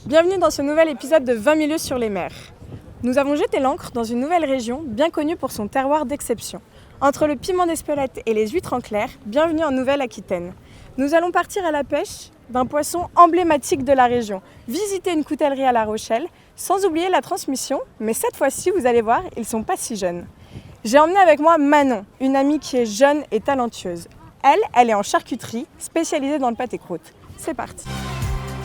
Bienvenue dans ce nouvel épisode de 20 milieux sur les mers. Nous avons jeté l'ancre dans une nouvelle région bien connue pour son terroir d'exception. Entre le piment d'Espelette et les huîtres en clair, bienvenue en Nouvelle-Aquitaine. Nous allons partir à la pêche d'un poisson emblématique de la région, visiter une coutellerie à La Rochelle, sans oublier la transmission, mais cette fois-ci, vous allez voir, ils ne sont pas si jeunes. J'ai emmené avec moi Manon, une amie qui est jeune et talentueuse. Elle est en charcuterie, spécialisée dans le pâté croûte. C'est parti.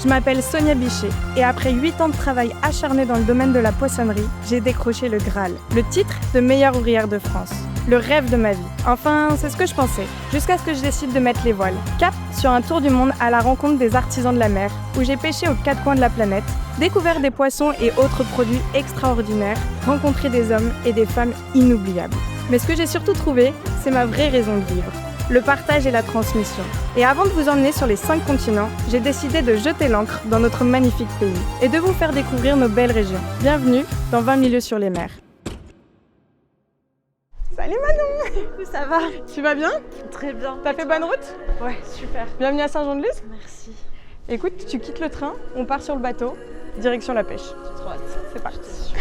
Je m'appelle Sonia Bichet et après 8 ans de travail acharné dans le domaine de la poissonnerie, j'ai décroché le Graal, le titre de meilleure ouvrière de France. Le rêve de ma vie. Enfin, c'est ce que je pensais, jusqu'à ce que je décide de mettre les voiles. Cap sur un tour du monde à la rencontre des artisans de la mer, où j'ai pêché aux 4 coins de la planète, découvert des poissons et autres produits extraordinaires, rencontré des hommes et des femmes inoubliables. Mais ce que j'ai surtout trouvé, c'est ma vraie raison de vivre. Le partage et la transmission. Et avant de vous emmener sur les 5 continents, j'ai décidé de jeter l'ancre dans notre magnifique pays et de vous faire découvrir nos belles régions. Bienvenue dans 20 milieux sur les mers. Salut Manon! Ça va? Tu vas bien? Très bien. T'as fait bonne route? Ouais, super. Bienvenue à Saint-Jean-de-Luz. Merci. Écoute, tu quittes le train, on part sur le bateau, direction la pêche. J'ai trop hâte. C'est parti.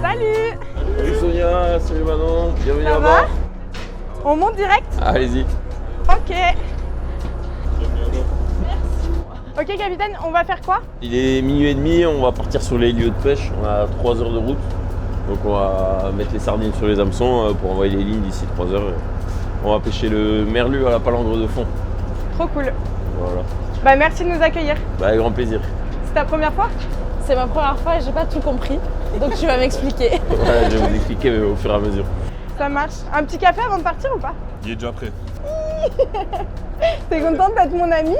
Salut Sonia, salut Manon, bienvenue Ça à va? bord. On monte direct? Allez-y. Ok. Ok capitaine, on va faire quoi? Il est minuit et demi, on va partir sur les lieux de pêche. On a 3 heures de route. Donc on va mettre les sardines sur les hameçons pour envoyer les lignes d'ici 3 heures. On va pêcher le merlu à la palangre de fond. Trop cool. Voilà. Bah merci de nous accueillir. Bah, avec grand plaisir. C'est ta première fois? C'est ma première fois et j'ai pas tout compris. Donc tu vas m'expliquer. Ouais, je vais vous expliquer mais au fur et à mesure. Ça marche. Un petit café avant de partir ou pas? Il est déjà prêt. T'es contente d'être mon amie?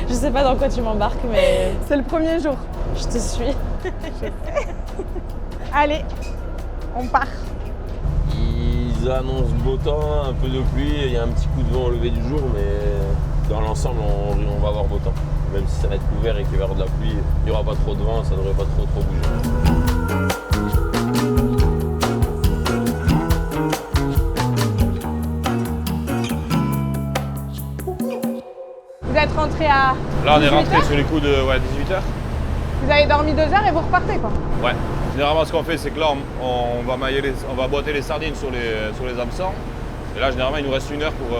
Je sais pas dans quoi tu m'embarques, mais C'est le premier jour. je te suis. Allez, on part. Ils annoncent beau temps, un peu de pluie, il y a un petit coup de vent au lever du jour, mais dans l'ensemble on va avoir beau temps. Même si ça va être couvert et qu'il va y avoir de la pluie, il n'y aura pas trop de vent, ça ne devrait pas trop bouger. Vous êtes rentré à Là, on est 18 rentré heures? sur les coups de 18h. Vous avez dormi 2 heures et vous repartez quoi? Ouais. Généralement, ce qu'on fait, c'est que là, on va boiter les sardines sur les hameçons. Et là, généralement, il nous reste 1 heure pour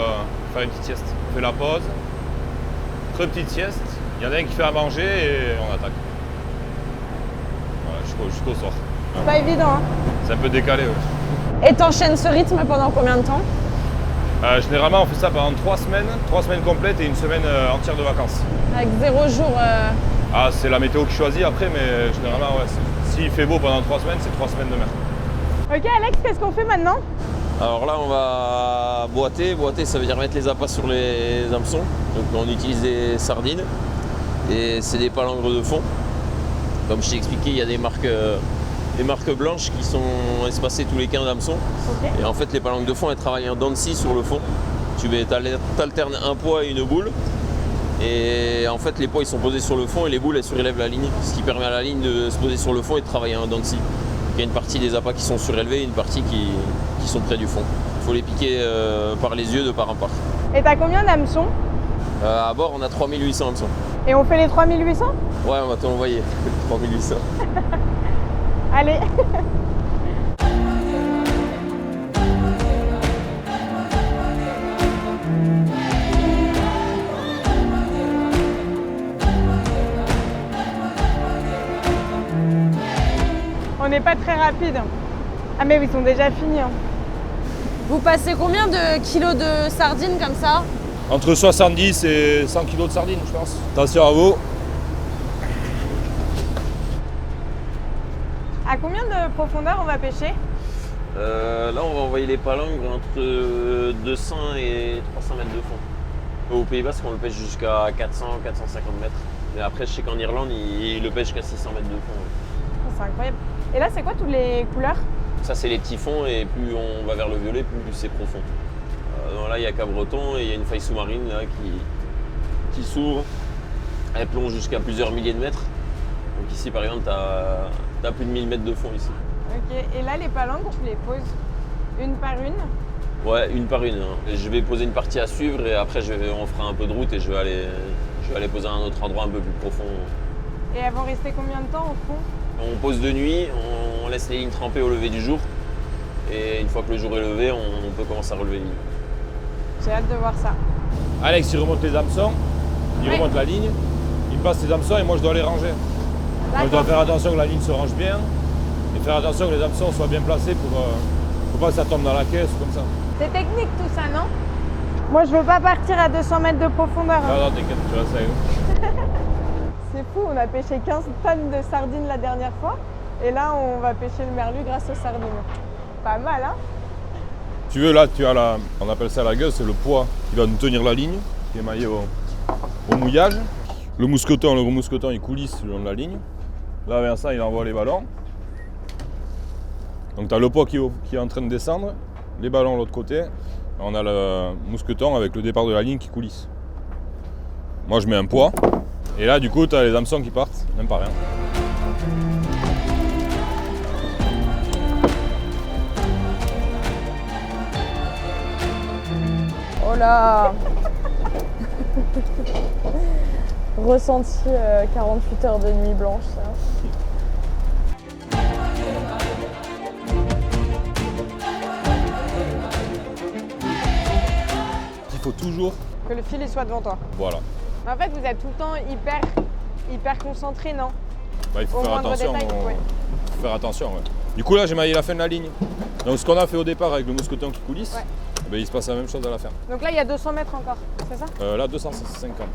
faire une petite sieste. On fait la pause, très petite sieste. Il y en a un qui fait à manger et on attaque. Voilà, jusqu'au soir. C'est pas évident hein? C'est un peu décalé. Ouais. Et t'enchaînes ce rythme pendant combien de temps? Généralement, on fait ça pendant 3 semaines complètes et 1 semaine entière de vacances. Avec 0 jour. Ah, c'est la météo qui choisit après, mais généralement, ouais, s'il fait beau pendant 3 semaines, c'est 3 semaines de mer. Ok Alex, qu'est-ce qu'on fait maintenant? Alors là on va boiter, ça veut dire mettre les appâts sur les hameçons. Donc on utilise des sardines et c'est des palangres de fond. Comme je t'ai expliqué, il y a des marques blanches qui sont espacées tous les 15 hameçons. Ok. Et en fait les palangres de fond elles travaillent en dents de scie sur le fond. Tu alternes un poids et une boule. Et en fait les poids ils sont posés sur le fond et les boules elles surélèvent la ligne. Ce qui permet à la ligne de se poser sur le fond et de travailler en dents de scie. Il y a une partie des appâts qui sont surélevés et une partie qui sont près du fond. Il faut les piquer par les yeux de part en part. Et t'as combien d'hameçons? À bord, on a 3800 hameçons. Et on fait les 3800? Ouais, on va te l'envoyer. 3800. Allez. On n'est pas très rapide. Ah mais ils sont déjà finis. Hein. Vous passez combien de kilos de sardines comme ça? Entre 70 et 100 kg de sardines, je pense. Attention à vous. À combien de profondeur on va pêcher? Là, on va envoyer les palangres entre 200 et 300 mètres de fond. Au Pays Basque, on le pêche jusqu'à 400, 450 mètres. Mais après, je sais qu'en Irlande, il le pêche jusqu'à 600 mètres de fond. Oh, c'est incroyable. Et là, c'est quoi toutes les couleurs? Ça, c'est les petits fonds et plus on va vers le violet, plus c'est profond. Non, là, il y a Cabreton et il y a une faille sous-marine là, qui s'ouvre, elle plonge jusqu'à plusieurs milliers de mètres. Donc ici par exemple, tu as plus de 1000 mètres de fond ici. Ok, et là les palangres, tu les poses une par une? Ouais, une par une. Je vais poser une partie à suivre et après on fera un peu de route et je vais aller poser à un autre endroit un peu plus profond. Et elles vont rester combien de temps au fond? On pose de nuit, on laisse les lignes tremper au lever du jour. Et une fois que le jour est levé, on peut commencer à relever les lignes. J'ai hâte de voir ça. Alex, il remonte les hameçons, il remonte la ligne, il me passe les hameçons et moi je dois les ranger. Donc, je dois faire attention que la ligne se range bien et faire attention que les hameçons soient bien placés pour pas que ça tombe dans la caisse ou comme ça. C'est technique tout ça, non? Moi, je veux pas partir à 200 mètres de profondeur. Hein. Non, t'inquiète, tu restes avec nous. C'est fou, on a pêché 15 tonnes de sardines la dernière fois. Et là, on va pêcher le merlu grâce aux sardines. Pas mal, hein? Tu veux, là, tu as on appelle ça la gueule, c'est le poids qui va nous tenir la ligne, qui est maillé au mouillage. Le mousqueton, le gros mousqueton, il coulisse le long de la ligne. Là, Vincent, il envoie les ballons. Donc, tu as le poids qui est en train de descendre, les ballons de l'autre côté. On a le mousqueton avec le départ de la ligne qui coulisse. Moi, je mets un poids. Et là, du coup, tu as les hameçons qui partent, même pas rien. Oh là. Ressenti 48 heures de nuit blanche, ça. Il faut toujours... Que le fil il soit devant toi. Voilà. En fait, vous êtes tout le temps hyper concentré, non? Bah, il faut Au faire moindre attention. détail, ouais. Faut faire attention, ouais. Du coup, là, j'ai maillé la fin de la ligne. Donc, ce qu'on a fait au départ avec le mousqueton qui coulisse, Ouais. ben, il se passe la même chose à la fin. Donc là, il y a 200 mètres encore, c'est ça? Là, 250,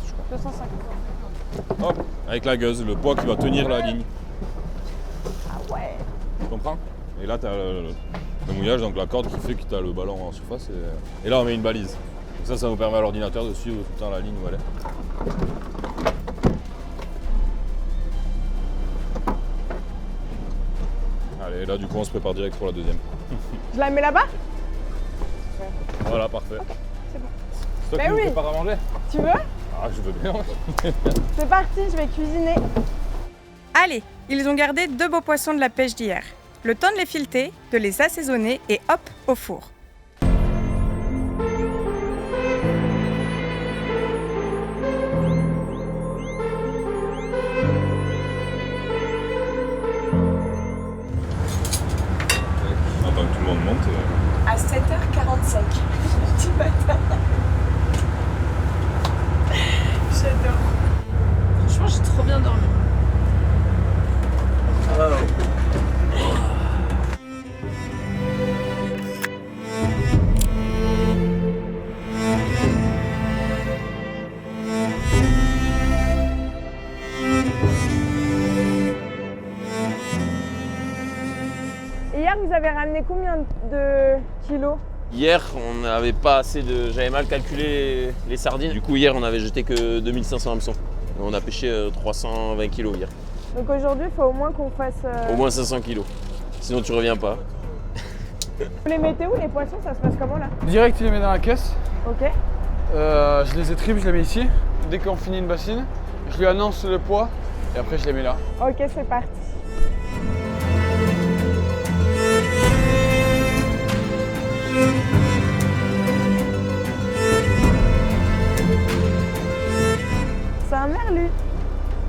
je crois. 250. Hop, avec la gueuse, le poids qui va tenir la ligne. Ah ouais. Tu comprends? Et là, tu as le mouillage, donc la corde qui fait que tu as le ballon en surface. Et là, on met une balise. Donc ça nous permet à l'ordinateur de suivre tout le temps la ligne où elle est. Allez, là, du coup, on se prépare direct pour la deuxième. Je la mets là-bas? Voilà, parfait. C'est bon. C'est toi Ben qui nous oui. prépares à manger? Tu veux? Ah, je veux bien. C'est parti, je vais cuisiner. Allez, ils ont gardé 2 beaux poissons de la pêche d'hier. Le temps de les fileter, de les assaisonner et hop, au four. Attends que tout le monde monte. À 7h45. Petit matin. J'adore. Franchement, j'ai trop bien dormi. Et hier, vous avez ramené combien de kilos? Hier, on n'avait pas assez de... J'avais mal calculé les sardines. Du coup, hier, on avait jeté que 2500 hameçons. Et on a pêché 320 kilos hier. Donc aujourd'hui, il faut au moins qu'on fasse... Au moins 500 kilos. Sinon, tu reviens pas. Vous les mettez où les poissons? Ça se passe comment là? Direct, il les met dans la caisse. Ok. Je les étripe, je les mets ici. Dès qu'on finit une bassine, je lui annonce le poids et après je les mets là. Ok, c'est parti. C'est un merlu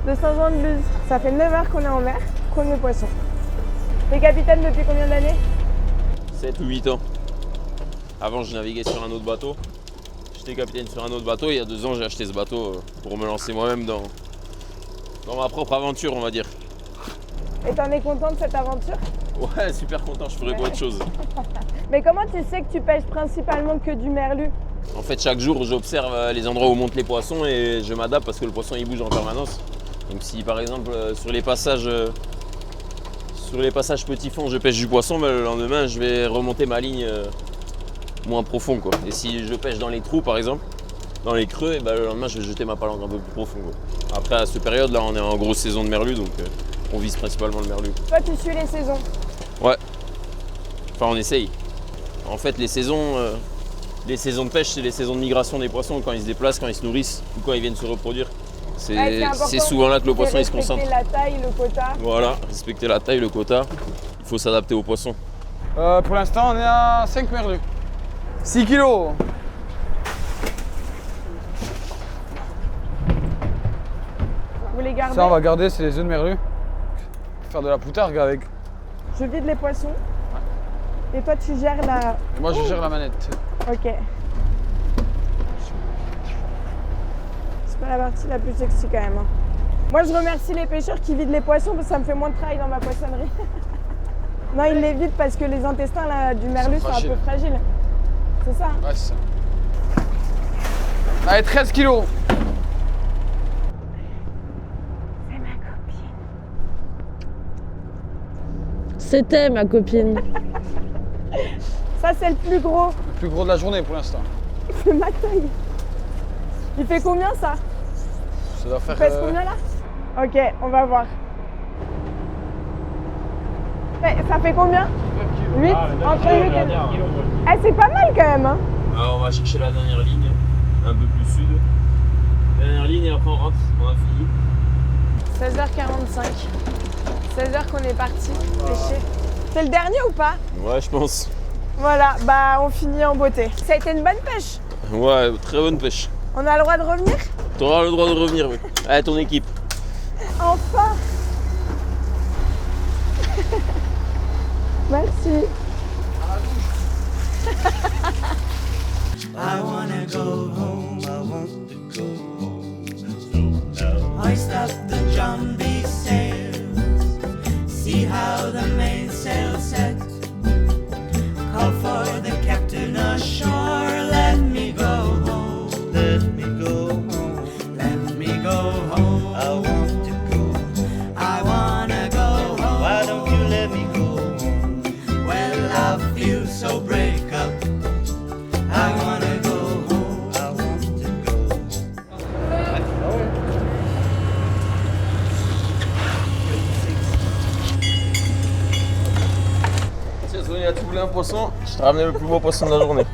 de Saint-Jean-de-Luz. Ça fait 9 heures qu'on est en mer. Premier poisson. T'es capitaine depuis combien d'années? 7 ou 8 ans. Avant, je naviguais sur un autre bateau. J'étais capitaine sur un autre bateau. Il y a 2 ans, j'ai acheté ce bateau pour me lancer moi-même dans ma propre aventure, on va dire. Et t'en es content de cette aventure? Ouais, super content, je ferais pas autre chose. Mais comment tu sais que tu pêches principalement que du merlu? En fait, chaque jour, j'observe les endroits où montent les poissons et je m'adapte parce que le poisson, il bouge en permanence. Donc si, par exemple, sur les passages petits fonds, je pêche du poisson, le lendemain, je vais remonter ma ligne moins profond, quoi. Et si je pêche dans les trous, par exemple, dans les creux, et le lendemain, je vais jeter ma palangre un peu plus profond, quoi. Après, à cette période-là, on est en grosse saison de merlu, donc on vise principalement le merlu. Toi, tu suis les saisons. Ouais. Enfin, on essaye. En fait, les saisons, Les saisons de pêche, c'est les saisons de migration des poissons, quand ils se déplacent, quand ils se nourrissent ou quand ils viennent se reproduire. C'est souvent là que le poisson il se concentre. Respecter la taille, le quota. Voilà, respecter la taille, le quota. Il faut s'adapter aux poissons. Pour l'instant, on est à 5 merlus. 6 kilos. Vous les gardez? Ça, on va garder, c'est les œufs de merlu. Faire de la poutargue avec. Je vide les poissons. Et toi, tu gères la... Et moi, je gère la manette. Ok. C'est pas la partie la plus sexy quand même. Hein. Moi, je remercie les pêcheurs qui vident les poissons parce que ça me fait moins de travail dans ma poissonnerie. Non, ils les vident parce que les intestins là, du merlu sont un peu fragiles. C'est ça? Ouais, c'est ça. Allez, 13 kilos. C'est ma copine. C'était ma copine. Ça, c'est le plus gros. Le plus gros de la journée pour l'instant. C'est ma taille. Il fait combien ça? Ça doit faire. Il pèse combien là? Ok, on va voir. Ça fait combien? 8? Entre 8 et... Ah, c'est pas mal quand même hein. Alors on va chercher la dernière ligne, un peu plus sud. Dernière ligne et après on rentre, on a fini. 16h45. 16h qu'on est parti pêcher. C'est le dernier ou pas? Ouais, je pense. Voilà, bah on finit en beauté. Ça a été une bonne pêche. Ouais, très bonne pêche. On a le droit de revenir? Tu auras le droit de revenir, oui. Allez, ton équipe. Enfin. Merci. I wanna go home, I want to go home. Hoist up the John B. sails, see how the mainsail set. Call for the captain ashore, let me go home. Let me go home. Let me go home. I want to go. I wanna go home. Why don't you let me go home? Well, I feel so break up. I wanna go home. I want to go home. Tiens, Sonia, tu voulais un poisson? Je t'ai ramené le plus beau poisson de la journée.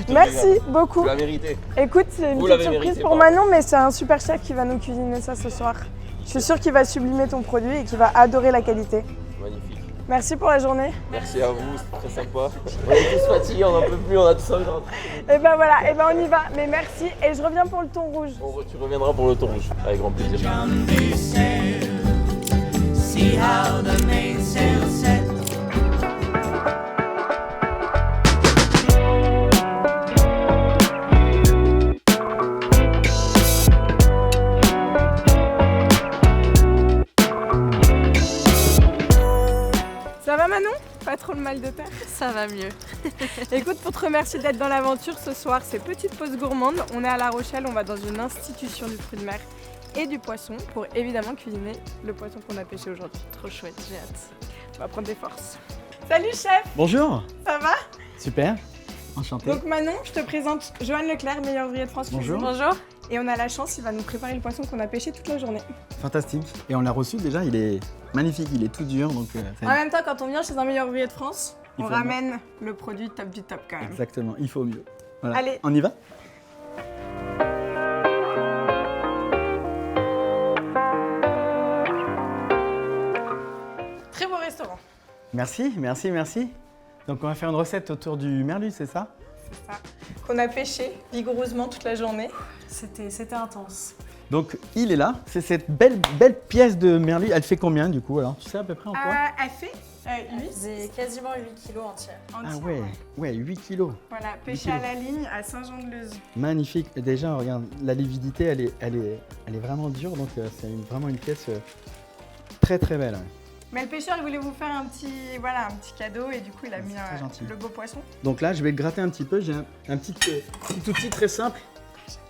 Merci beaucoup. Tu l'as mérité. Écoute, c'est une Vous petite l'avez surprise mérité, pour pardon. Manon, mais c'est un super chef qui va nous cuisiner ça ce soir. Je suis sûre qu'il va sublimer ton produit et qu'il va adorer la qualité. Magnifique. Merci pour la journée. Merci à vous, c'était très sympa. On est tous fatigués, on n'en peut plus, on a tous envie de rentrer. Et ben voilà, et ben on y va. Mais merci et je reviens pour le thon rouge. Tu reviendras pour le thon rouge, avec grand plaisir. John B. sails, see how the mainsail set. Ça va Manon? Pas trop le mal de terre? Ça va mieux. Écoute, pour te remercier d'être dans l'aventure ce soir, c'est Petite Pause Gourmande. On est à La Rochelle, on va dans une institution du fruit de mer et du poisson pour évidemment cuisiner le poisson qu'on a pêché aujourd'hui. Trop chouette, j'ai hâte. On va prendre des forces. Salut chef, Bonjour, ça va? super, enchanté. Donc Manon, je te présente Joanne Leclerc, meilleur ouvrier de France. Bonjour. Cuisine. Bonjour. Et on a la chance, il va nous préparer le poisson qu'on a pêché toute la journée. Fantastique. Et on l'a reçu déjà, il est magnifique, il est tout dur. Donc, En même temps, quand on vient chez un meilleur ouvrier de France, Il on faut ramène le produit top du top quand même. exactement, il faut mieux. Voilà. Allez. On y va? Très beau restaurant. Merci, merci, merci. Donc on va faire une recette autour du merlu, c'est ça? C'est ça. Qu'on a pêché vigoureusement toute la journée. C'était intense. Donc il est là, c'est cette belle pièce de merlu. Elle fait combien du coup alors? Tu sais à peu près en poids? Elle fait 8 J'ai quasiment 8 kilos entières. Ah ouais, 8 kilos. Voilà, pêché à la ligne à Saint-Jean-de-Luz. Magnifique. Et déjà, regarde, la lividité, elle est vraiment dure, donc c'est vraiment une pièce très très belle. Ouais. Mais le pêcheur, il voulait vous faire un petit cadeau et du coup, il a mis très gentil. le beau poisson. Donc là, je vais le gratter un petit peu. J'ai un petit outil très simple,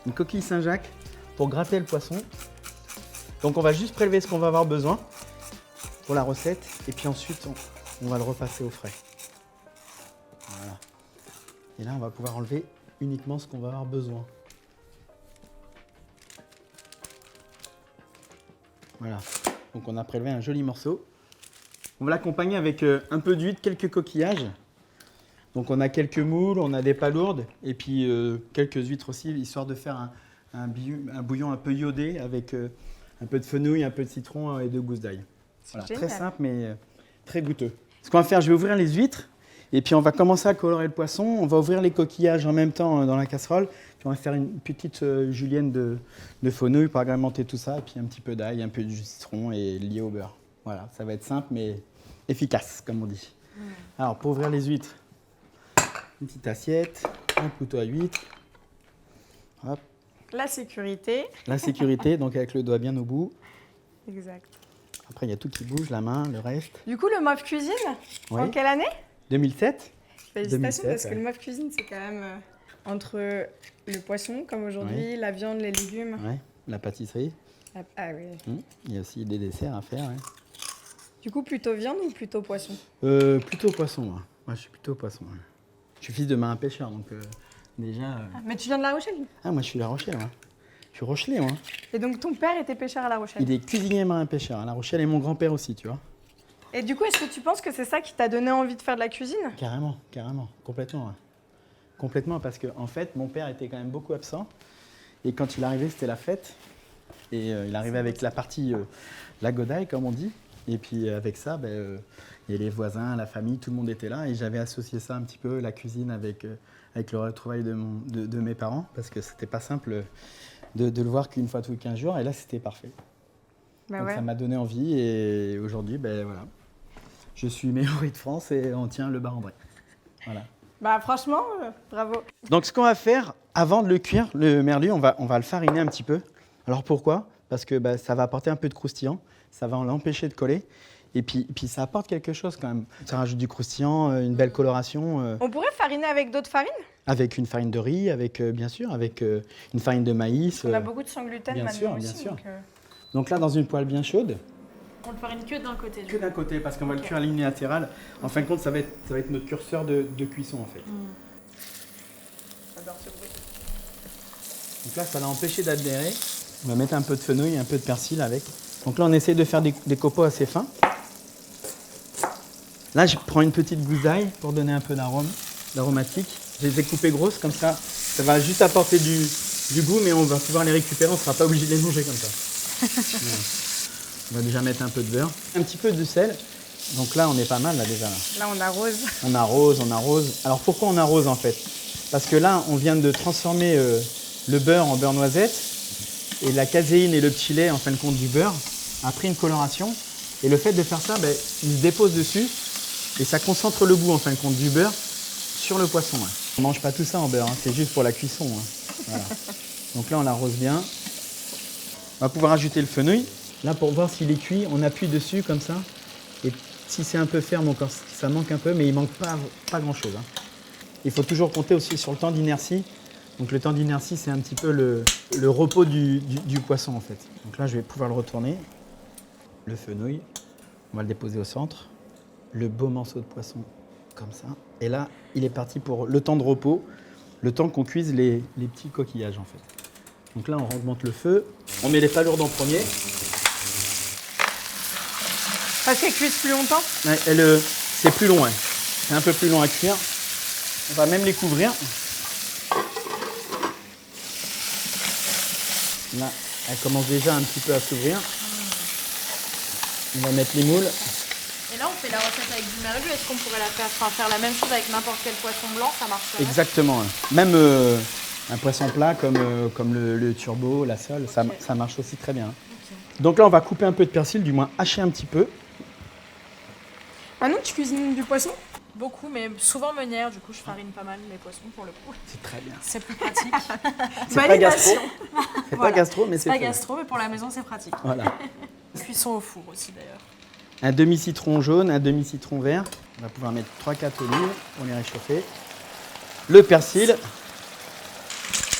une coquille Saint-Jacques pour gratter le poisson. Donc on va juste prélever ce qu'on va avoir besoin pour la recette et puis ensuite on va le repasser au frais. Voilà. Et là, on va pouvoir enlever uniquement ce qu'on va avoir besoin. Voilà. Donc on a prélevé un joli morceau. On va l'accompagner avec un peu d'huile, quelques coquillages. Donc on a quelques moules, on a des palourdes et puis quelques huîtres aussi, histoire de faire un bouillon un peu iodé avec un peu de fenouil, un peu de citron et de gousses d'ail. Voilà, très simple mais très goûteux. Ce qu'on va faire, je vais ouvrir les huîtres et puis on va commencer à colorer le poisson. On va ouvrir les coquillages en même temps dans la casserole. Puis on va faire une petite julienne de fenouil pour agrémenter tout ça. Et puis un petit peu d'ail, un peu de jus de citron et lié au beurre. Voilà, ça va être simple mais efficace, comme on dit. Alors, pour ouvrir les huîtres, une petite assiette, un couteau à huîtres. Hop. La sécurité. La sécurité, donc avec le doigt bien au bout. Exact. Après, il y a tout qui bouge, la main, le reste. Du coup, le MOF Cuisine, Oui. en quelle année? 2007. Félicitations, 2007, parce que le MOF Cuisine, c'est quand même entre le poisson, comme aujourd'hui, la viande, les légumes. Ouais. La pâtisserie. Ah oui. Il y a aussi des desserts à faire. Ouais. Du coup, plutôt viande ou plutôt poisson? Plutôt poisson, moi. Moi, je suis plutôt poisson. Ouais. Je suis fils de marin pêcheur, donc déjà... Mais tu viens de La Rochelle? Ah, moi, je suis La Rochelle, moi. Je suis Rochelais, moi. Et donc, ton père était pêcheur à La Rochelle? Il est cuisinier marin pêcheur à La Rochelle et mon grand-père aussi, tu vois. Et du coup, est-ce que tu penses que c'est ça qui t'a donné envie de faire de la cuisine? Carrément, complètement. Ouais. Complètement, parce que en fait, mon père était quand même beaucoup absent. Et quand il arrivait, c'était la fête. Et il arrivait avec la partie, la godaille, comme on dit. Et puis avec ça, il y a les voisins, la famille, tout le monde était là. Et j'avais associé ça un petit peu, la cuisine, avec le retrouvail de mes parents. Parce que c'était pas simple de le voir qu'une fois tous les 15 jours. Et là, c'était parfait. Donc ça m'a donné envie. Et aujourd'hui, voilà. Je suis meilleur riz de France et on tient le bar en bray. Voilà. Bah franchement, bravo. Donc ce qu'on va faire, avant de le cuire, le merlu, on va le fariner un petit peu. Alors pourquoi? Parce que ça va apporter un peu de croustillant, ça va l'empêcher de coller. Et puis ça apporte quelque chose quand même. Ça rajoute du croustillant, une belle coloration. On pourrait fariner avec d'autres farines? Avec une farine de riz, bien sûr, avec une farine de maïs. On a beaucoup de sans gluten bien maintenant sûr, aussi. bien sûr. Donc là, dans une poêle bien chaude. On le farine que d'un côté. Que d'un côté, parce qu'on va le cuire à la ligne latérale. En fin de compte, ça va être notre curseur de cuisson en fait. J'adore ce bruit. Donc là, ça va empêcher d'adhérer. On va mettre un peu de fenouil, un peu de persil avec. Donc là, on essaie de faire des copeaux assez fins. Là, je prends une petite gousse d'ail pour donner un peu d'aromatique. Je les ai coupées grosses, comme ça, ça va juste apporter du goût, mais on va pouvoir les récupérer, on ne sera pas obligé de les manger comme ça. Voilà. On va déjà mettre un peu de beurre, un petit peu de sel. Donc là, on est pas mal là déjà. Là, on arrose. On arrose. Alors pourquoi on arrose en fait? Parce que là, on vient de transformer le beurre en beurre noisette et la caséine et le petit lait, en fin de compte, du beurre a pris une coloration. Et le fait de faire ça, il se dépose dessus et ça concentre le goût, en fin de compte, du beurre sur le poisson. Ouais. On ne mange pas tout ça en beurre, c'est juste pour la cuisson. Voilà. Donc là, on l'arrose bien. On va pouvoir ajouter le fenouil. Là, pour voir s'il est cuit, on appuie dessus comme ça. Et si c'est un peu ferme encore, ça manque un peu, mais il ne manque pas grand-chose. Il faut toujours compter aussi sur le temps d'inertie. Donc le temps d'inertie, c'est un petit peu le repos du poisson en fait. Donc là, je vais pouvoir le retourner. Le fenouil, on va le déposer au centre. Le beau morceau de poisson, comme ça. Et là, il est parti pour le temps de repos, le temps qu'on cuise les petits coquillages en fait. Donc là, on augmente le feu. On met les palourdes en premier. Parce qu'elles cuisent plus longtemps? Ouais, c'est plus long, ouais. C'est un peu plus long à cuire. On va même les couvrir. Là, elle commence déjà un petit peu à s'ouvrir. On va mettre les moules. Et là, on fait la recette avec du merlu. Est-ce qu'on pourrait faire la même chose avec n'importe quel poisson blanc? Ça marcherait? Exactement. Ouais. Même un poisson plat comme le turbo, la sole, ça marche aussi très bien. Okay. Donc là, on va couper un peu de persil, du moins hacher un petit peu. Manon, tu cuisines du poisson? Beaucoup, mais souvent meunière. Du coup, je farine pas mal les poissons pour le coup. C'est très bien. C'est plus pratique. C'est pas gastro. C'est voilà. pas gastro, mais c'est pas gastro, mais pour la maison, c'est pratique. Voilà. Cuisson au four aussi, d'ailleurs. Un demi-citron jaune, un demi-citron vert. On va pouvoir mettre 3-4 olives pour les réchauffer. Le persil.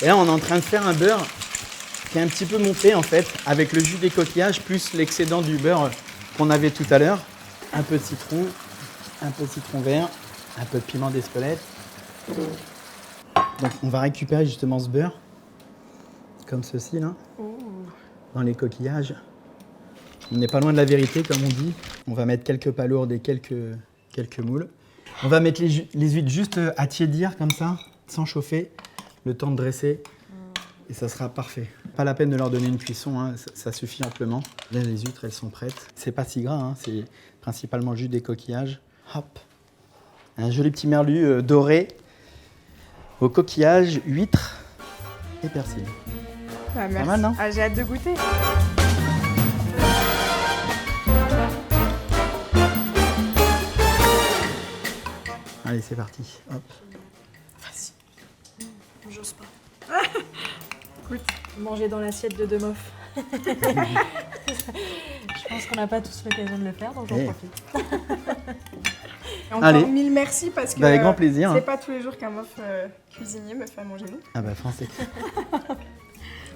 Et là, on est en train de faire un beurre qui est un petit peu monté, en fait, avec le jus des coquillages plus l'excédent du beurre qu'on avait tout à l'heure. Un peu de citron, un peu de citron vert, un peu de piment d'Espelette. Donc on va récupérer justement ce beurre, comme ceci là, dans les coquillages. On n'est pas loin de la vérité comme on dit. On va mettre quelques palourdes et quelques moules. On va mettre les huîtres juste à tiédir comme ça, sans chauffer, le temps de dresser. Et ça sera parfait. Pas la peine de leur donner une cuisson, hein, ça suffit amplement. Là, les huîtres, elles sont prêtes. C'est pas si gras, hein, c'est principalement juste des coquillages. Hop. Un joli petit merlu doré au coquillage, huîtres et persil. Ah, merci. Pas mal, non? Ah, j'ai hâte de goûter. Allez, c'est parti. Hop. J'ose pas. Écoute, manger dans l'assiette de Demoff. Je pense qu'on n'a pas tous l'occasion de le faire, donc j'en profite. Et encore Allez. mille merci parce que Avec grand plaisir. c'est pas tous les jours qu'un meuf cuisinier me fait à manger nous. Ah bah français.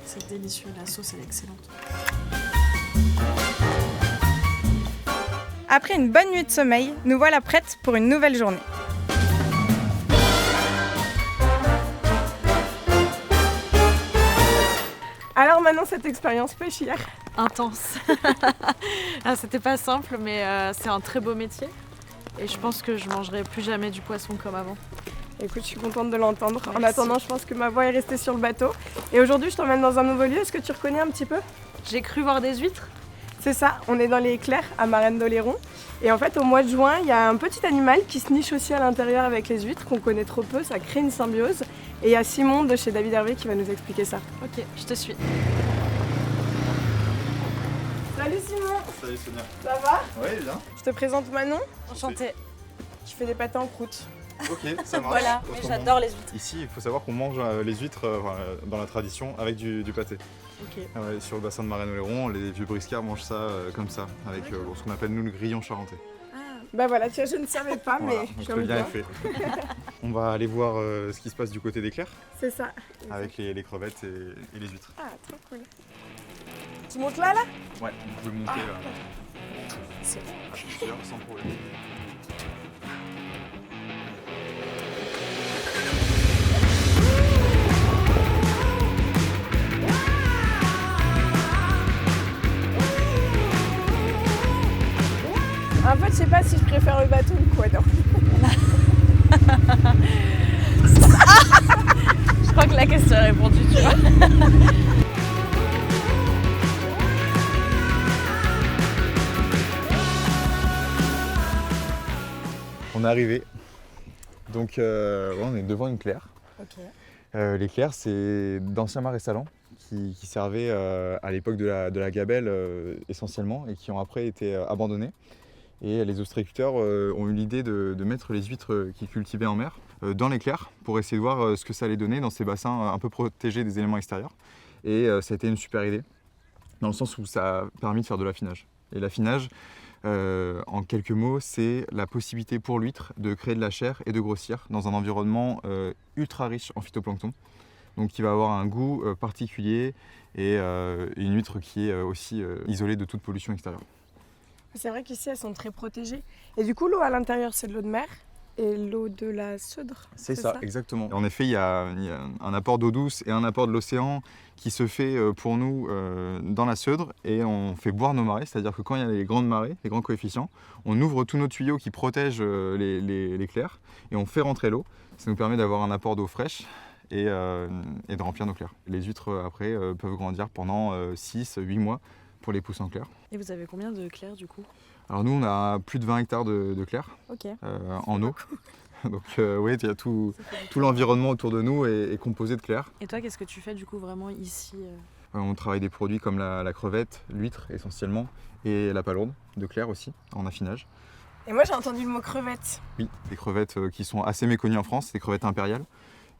C'est délicieux, la sauce elle est excellente. Après une bonne nuit de sommeil, nous voilà prêtes pour une nouvelle journée. Alors maintenant, cette expérience pêche hier. Intense. Ah, c'était pas simple, mais c'est un très beau métier. Et je pense que je mangerai plus jamais du poisson comme avant. Écoute, je suis contente de l'entendre. En Merci. attendant, je pense que ma voix est restée sur le bateau. Et aujourd'hui, je t'emmène dans un nouveau lieu. Est-ce que tu reconnais un petit peu? J'ai cru voir des huîtres. C'est ça, on est dans les Clairs à Marennes-d'Oléron. Et en fait, au mois de juin, il y a un petit animal qui se niche aussi à l'intérieur avec les huîtres, qu'on connaît trop peu, ça crée une symbiose. Et il y a Simon de chez David Hervé qui va nous expliquer ça. Ok, je te suis. Salut Simon, Salut Sonia. ça va? Oui, bien. Je te présente Manon, Enchantée. je fais des pâtés en croûte. Ok, ça marche. Voilà, mais j'adore les huîtres. Ici, il faut savoir qu'on mange les huîtres dans la tradition avec du pâté. Ok. Ah ouais, sur le bassin de Marennes-Oléron, les vieux briscards mangent ça comme ça, avec ce qu'on appelle nous le grillon charentais. Bah voilà, tu vois, je ne savais pas, Voilà, mais donc je le lien est bien. fait. On va aller voir ce qui se passe du côté des Clairs, C'est ça. avec les crevettes et les huîtres. Ah, trop cool. Tu montes là, là? Ouais, vous pouvez monter là. C'est bon. Je suis sûr, sans problème. En fait, je sais pas si je préfère le bateau ou le quad. Je crois que la question est répondue, tu vois. On est arrivé. Donc on est devant une claire. Ok. Les clairs, c'est d'anciens marais salants qui servaient à l'époque de la gabelle essentiellement et qui ont après été abandonnés. Et les ostréiculteurs ont eu l'idée de mettre les huîtres qu'ils cultivaient en mer dans les clairs pour essayer de voir ce que ça allait donner dans ces bassins un peu protégés des éléments extérieurs. Et ça a été une super idée, dans le sens où ça a permis de faire de l'affinage. Et l'affinage, en quelques mots, c'est la possibilité pour l'huître de créer de la chair et de grossir dans un environnement ultra riche en phytoplancton. Donc qui va avoir un goût particulier et une huître qui est aussi isolée de toute pollution extérieure. C'est vrai qu'ici, elles sont très protégées. Et du coup, l'eau à l'intérieur, c'est de l'eau de mer et l'eau de la Seudre. C'est ça, exactement. En effet, il y a un apport d'eau douce et un apport de l'océan qui se fait pour nous dans la Seudre et on fait boire nos marées, c'est-à-dire que quand il y a les grandes marées, les grands coefficients, on ouvre tous nos tuyaux qui protègent les clairs et on fait rentrer l'eau. Ça nous permet d'avoir un apport d'eau fraîche et de remplir nos clairs. Les huîtres, après, peuvent grandir pendant 6-8 mois pour les pousses en clair. Et vous avez combien de clairs du coup? Alors nous, on a plus de 20 hectares de clairs Ok. en eau. Donc oui, il y a tout l'environnement autour de nous est composé de clairs. Et toi, qu'est-ce que tu fais du coup vraiment ici? On travaille des produits comme la crevette, l'huître essentiellement, et la palourde de clair aussi, en affinage. Et moi, j'ai entendu le mot crevette. Oui, des crevettes qui sont assez méconnues en France, des crevettes impériales,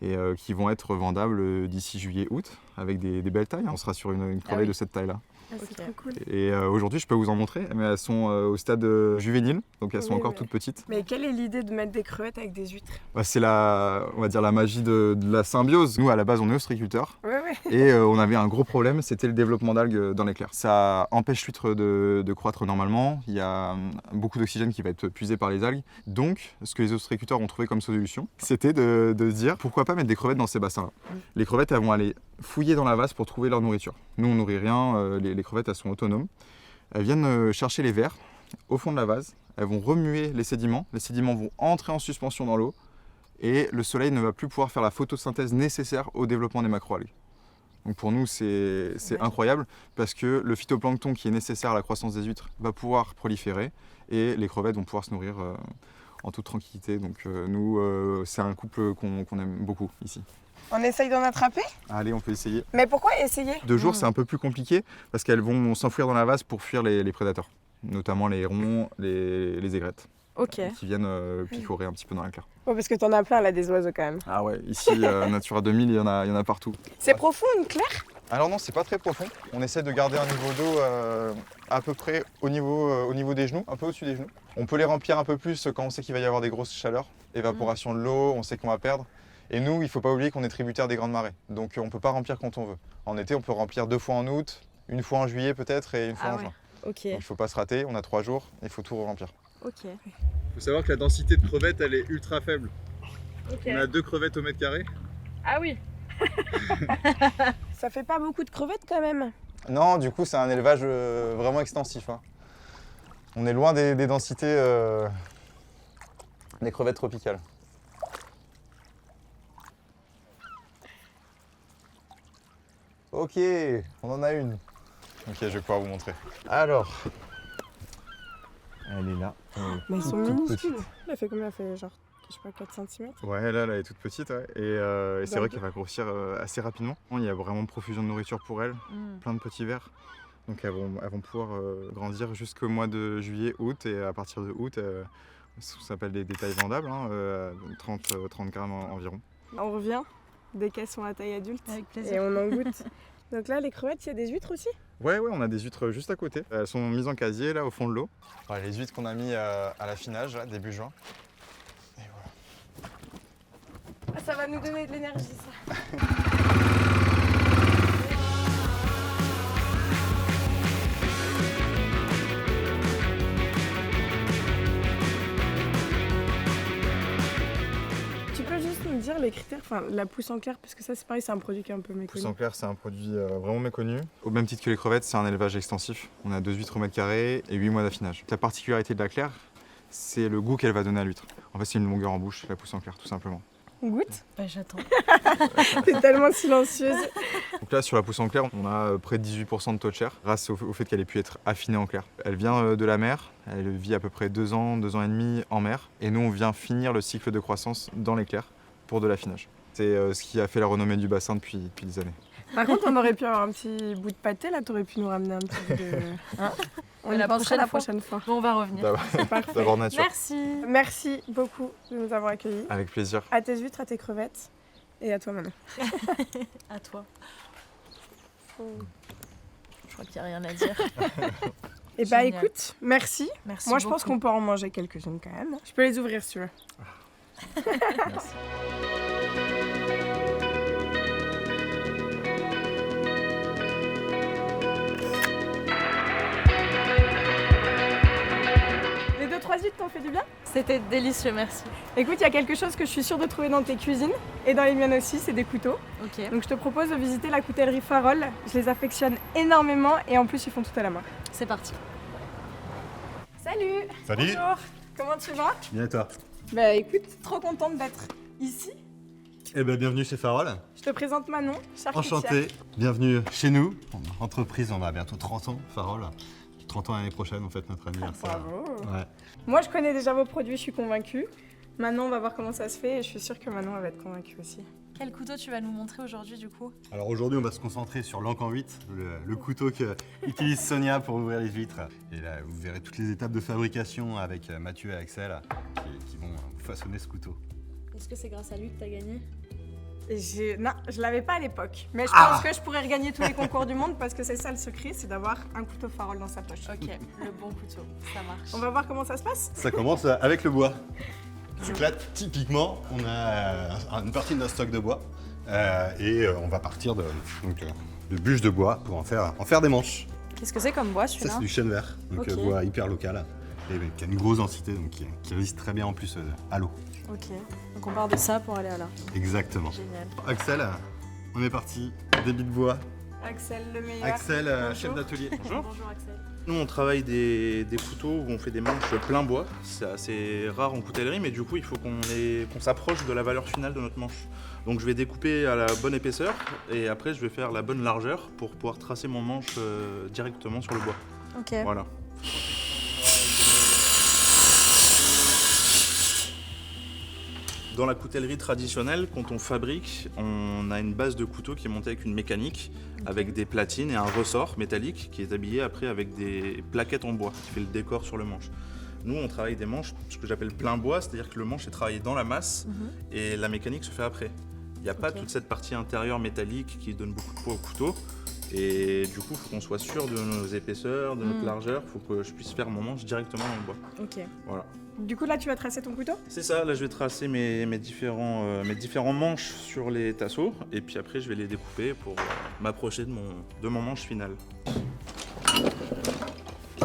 et qui vont être vendables d'ici juillet-août, avec des belles tailles. On sera sur une crevette de cette taille-là. Ah, c'est trop cool. Et aujourd'hui, je peux vous en montrer, mais elles sont au stade juvénile, donc elles sont encore toutes petites. Mais quelle est l'idée de mettre des crevettes avec des huîtres? C'est on va dire la magie de la symbiose. Nous, à la base, on est ostréiculteurs. Ouais. Et on avait un gros problème, c'était le développement d'algues dans les clairs. Ça empêche l'huître de croître normalement. Il y a beaucoup d'oxygène qui va être puisé par les algues. Donc, ce que les ostréiculteurs ont trouvé comme solution, c'était de se dire pourquoi pas mettre des crevettes dans ces bassins-là. Les crevettes, elles vont aller fouiller dans la vase pour trouver leur nourriture. Nous, on nourrit rien. Les crevettes, elles sont autonomes. Elles viennent chercher les vers au fond de la vase. elles vont remuer les sédiments vont entrer en suspension dans l'eau et le soleil ne va plus pouvoir faire la photosynthèse nécessaire au développement des macroalgues. Donc pour nous, c'est incroyable parce que le phytoplancton qui est nécessaire à la croissance des huîtres va pouvoir proliférer et les crevettes vont pouvoir se nourrir en toute tranquillité. Donc nous, c'est un couple qu'on aime beaucoup ici. On essaye d'en attraper? Allez, on peut essayer. Mais pourquoi essayer? 2 jours, c'est un peu plus compliqué parce qu'elles vont s'enfouir dans la vase pour fuir les prédateurs, notamment les hérons, les aigrettes, Ok. qui viennent picorer un petit peu dans la claire. Ouais, parce que t'en as plein là, des oiseaux quand même. Ah ouais, ici, Natura 2000, il y en a partout. C'est profond, une claire? Alors non, c'est pas très profond. On essaie de garder un niveau d'eau à peu près au niveau des genoux, un peu au-dessus des genoux. On peut les remplir un peu plus quand on sait qu'il va y avoir des grosses chaleurs, évaporation de l'eau, on sait qu'on va perdre. Et nous, il ne faut pas oublier qu'on est tributaire des grandes marées. Donc on ne peut pas remplir quand on veut. En été, on peut remplir 2 fois en août, 1 fois en juillet peut-être et 1 fois en juin. Ok. Donc, il ne faut pas se rater, on a 3 jours, il faut tout remplir. Ok. Il faut savoir que la densité de crevettes, elle est ultra faible. Ok. On a 2 crevettes au mètre carré. Ah oui. Ça fait pas beaucoup de crevettes quand même. Non, du coup, c'est un élevage vraiment extensif. Hein. On est loin des densités des crevettes tropicales. Ok, on en a une. Ok, je vais pouvoir vous montrer. Alors, elle est là. Mais elles sont toute minuscules. petite. Elle fait combien? Elle fait genre, je sais pas, 4 cm? Ouais, là, elle est toute petite. Ouais. Et c'est vrai qu'elle va grossir assez rapidement. Il y a vraiment profusion de nourriture pour elle, plein de petits vers. Donc elles vont pouvoir grandir jusqu'au mois de juillet, août. Et à partir de août, ça s'appelle des tailles vendables, hein, 30 grammes environ. On revient dès qu'elles sont à taille adulte. Avec plaisir. Et on en goûte. Donc là, les crevettes, il y a des huîtres aussi? Ouais, on a des huîtres juste à côté. Elles sont mises en casier là au fond de l'eau. Ouais, les huîtres qu'on a mis à l'affinage là, début juin. Et voilà. Ah, ça va nous donner de l'énergie, ça. Tu peux juste nous dire les critères, enfin la pousse en clair, parce que ça c'est pareil, c'est un produit qui est un peu méconnu. Pousse en clair, c'est un produit vraiment méconnu. Au même titre que les crevettes, c'est un élevage extensif. On a 2 huîtres au mètre carré et 8 mois d'affinage. La particularité de la claire, c'est le goût qu'elle va donner à l'huître. En fait, c'est une longueur en bouche, la pousse en clair, tout simplement. On goûte? Bah, j'attends. T'es tellement silencieuse. Donc là, sur la pousse en clair, on a près de 18% de taux de chair, grâce au fait qu'elle ait pu être affinée en clair. Elle vient de la mer, elle vit à peu près 2 ans, 2 ans et demi en mer. Et nous, on vient finir le cycle de croissance dans les clairs pour de l'affinage. C'est ce qui a fait la renommée du bassin depuis des années. Par contre, on aurait pu avoir un petit bout de pâté là, t'aurais pu nous ramener un petit bout de. Hein? On y La pensera la prochaine prochaine fois. Bon, on va revenir. Parfait. D'abord nature. Merci. Merci beaucoup de nous avoir accueillis. Avec plaisir. À tes huîtres, à tes crevettes et à toi Manon. À toi. Je crois qu'il n'y a rien à dire. Et bah Génial. écoute, merci. Merci Moi je pense beaucoup. qu'on peut en manger quelques-unes quand même. Je peux les ouvrir si tu veux. Merci. Les 2-3 huîtres t'ont fait du bien? C'était délicieux, merci. Écoute, il y a quelque chose que je suis sûre de trouver dans tes cuisines et dans les miennes aussi, c'est des couteaux. Ok, Donc je te propose de visiter la coutellerie Farol. Je les affectionne énormément et en plus ils font tout à la main. c'est parti. Salut! Salut. Bonjour! Comment tu vas? Bien et toi? Bah écoute, trop contente d'être ici. Eh ben bienvenue chez Farol. Je te présente Manon, charcutière. Enchanté. Bienvenue chez nous. Entreprise, on a bientôt 30 ans, Farol. 30 ans l'année prochaine, on fête notre anniversaire. Bravo! Ouais. Moi je connais déjà vos produits, je suis convaincue. Maintenant on va voir comment ça se fait et je suis sûre que Manon elle va être convaincue aussi. Quel couteau tu vas nous montrer aujourd'hui du coup? Alors aujourd'hui, on va se concentrer sur l'Ancan 8, le couteau qu'utilise Sonia pour ouvrir les huîtres. Et là, vous verrez toutes les étapes de fabrication avec Mathieu et Axel qui vont façonner ce couteau. Est-ce que c'est grâce à lui que tu as gagné? Non, je l'avais pas à l'époque. Mais je pense que je pourrais regagner tous les concours du monde parce que c'est ça le secret, c'est d'avoir un couteau Farol dans sa poche. Ok, le bon couteau, ça marche. On va voir comment ça se passe. Ça commence avec le bois. Donc là, typiquement, on a une partie de notre stock de bois et on va partir de bûches de bois pour en faire des manches. Qu'est-ce que c'est comme bois Ça, celui-là? c'est du chêne vert, donc Ok. bois hyper local et qui a une grosse densité, donc qui résiste très bien en plus à l'eau. Ok, donc on part de ça pour aller à là. Exactement. Génial. Axel, on est parti, débit de bois, Axel, le meilleur. Axel, Bonjour. chef d'atelier. Bonjour. Bonjour Axel. Nous, on travaille des couteaux où on fait des manches plein bois. C'est assez rare en coutellerie, mais du coup, il faut qu'on s'approche de la valeur finale de notre manche. Donc, je vais découper à la bonne épaisseur et après, je vais faire la bonne largeur pour pouvoir tracer mon manche directement sur le bois. Ok. Voilà. Dans la coutellerie traditionnelle, quand on fabrique, on a une base de couteau qui est montée avec une mécanique, avec des platines et un ressort métallique qui est habillé après avec des plaquettes en bois qui fait le décor sur le manche. Nous, on travaille des manches, ce que j'appelle plein bois, c'est-à-dire que le manche est travaillé dans la masse et la mécanique se fait après. Il n'y a pas toute cette partie intérieure métallique qui donne beaucoup de poids au couteau. Et du coup, il faut qu'on soit sûr de nos épaisseurs, de notre largeur. Il faut que je puisse faire mon manche directement dans le bois. Ok. Voilà. Du coup, là, tu vas tracer ton couteau? C'est ça, là je vais tracer mes différents manches sur les tasseaux et puis après je vais les découper pour m'approcher de mon manche final.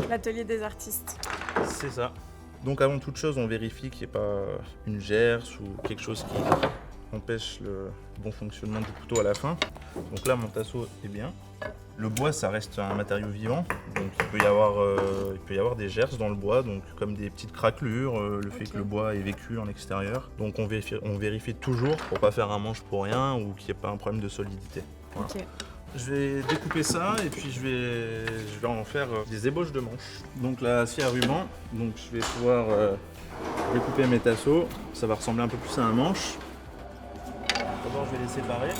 L'atelier des artistes. C'est ça. Donc avant toute chose, on vérifie qu'il n'y ait pas une gerce ou quelque chose qui empêche le bon fonctionnement du couteau à la fin. Donc là, mon tasseau est bien. Le bois, ça reste un matériau vivant, donc il peut y avoir des gerces dans le bois, donc comme des petites craquelures, le fait que le bois ait vécu en extérieur. Donc on vérifie toujours pour pas faire un manche pour rien ou qu'il n'y ait pas un problème de solidité. Voilà. Ok. Je vais découper ça et puis je vais en faire des ébauches de manches. Donc la scie à ruban, donc je vais pouvoir découper mes tasseaux. Ça va ressembler un peu plus à un manche. D'abord je vais les séparer.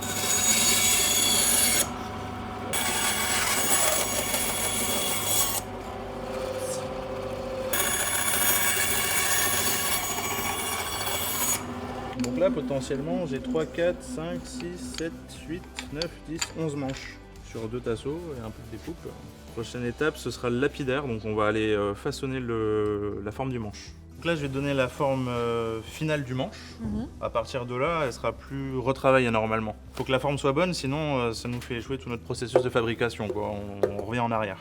Donc là, potentiellement, j'ai 3, 4, 5, 6, 7, 8, 9, 10, 11 manches sur 2 tasseaux et un peu de découpe. Prochaine étape, ce sera le lapidaire. Donc on va aller façonner la forme du manche. Donc là, je vais donner la forme finale du manche. À partir de là, elle sera plus retravaillée normalement. Il faut que la forme soit bonne, sinon ça nous fait échouer tout notre processus de fabrication, quoi. On revient en arrière.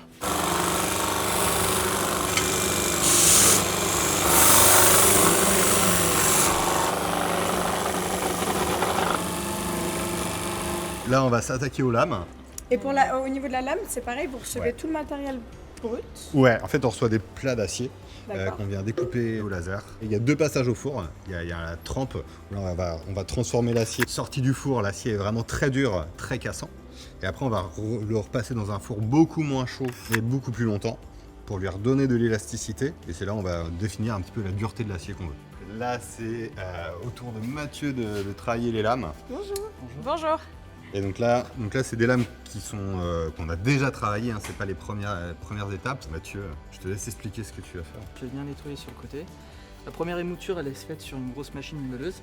Là, on va s'attaquer aux lames. Et au niveau de la lame, c'est pareil, vous recevez tout le matériel brut. Ouais, en fait, on reçoit des plats d'acier D'accord. qu'on vient découper au laser. Il y a 2 passages au four. Il y a la trempe, où là, on va transformer l'acier. Sorti du four, l'acier est vraiment très dur, très cassant. Et après, on va le repasser dans un four beaucoup moins chaud et beaucoup plus longtemps pour lui redonner de l'élasticité. Et c'est là où on va définir un petit peu la dureté de l'acier qu'on veut. Là, c'est au tour de Mathieu de travailler les lames. Bonjour. Bonjour. Et donc là c'est des lames qui sont qu'on a déjà travaillées, hein, c'est pas les premières étapes. Mathieu, je te laisse expliquer ce que tu vas faire. Je vais bien nettoyer sur le côté. La première émouture, elle est faite sur une grosse machine meuleuse